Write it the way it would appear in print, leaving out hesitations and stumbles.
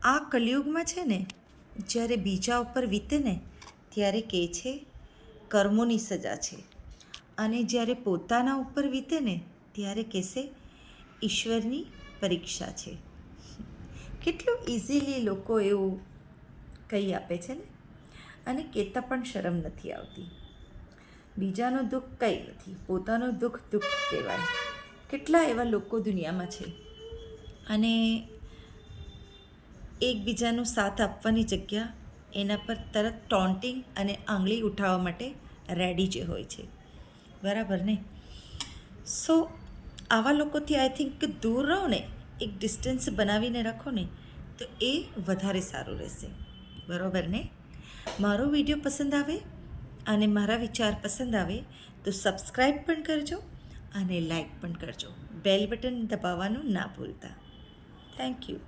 આ કલિયુગમાં છે ને, જ્યારે બીજા ઉપર વીતે ને ત્યારે કહે છે કર્મોની સજા છે, અને જ્યારે પોતાના ઉપર વીતે ને ત્યારે કહેશે ઈશ્વરની પરીક્ષા છે. કેટલું ઇઝીલી લોકો એવું કહી આપે છે ને, અને કહેતા પણ શરમ નથી આવતી. બીજાનું દુઃખ કંઈ નથી, પોતાનું દુઃખ દુઃખ કહેવાય. કેટલા એવા લોકો દુનિયામાં છે, અને એકબીજાનો સાથ આપવાની જગ્યા એના પર તરત ટોન્ટિંગ અને આંગળી ઉઠાવવા માટે રેડી જ હોય છે. બરાબર ને? સો આવા લોકોથી આઈ થિંક કે દૂર રહો ને, એક ડિસ્ટન્સ બનાવીને રાખો ને, તો એ વધારે સારું રહેશે. બરાબર ને? મારો વિડીયો પસંદ આવે અને મારા વિચાર પસંદ આવે તો સબસ્ક્રાઈબ પણ કરજો અને લાઈક પણ કરજો. બેલ બટન દબાવવાનું ના ભૂલતા. Thank you.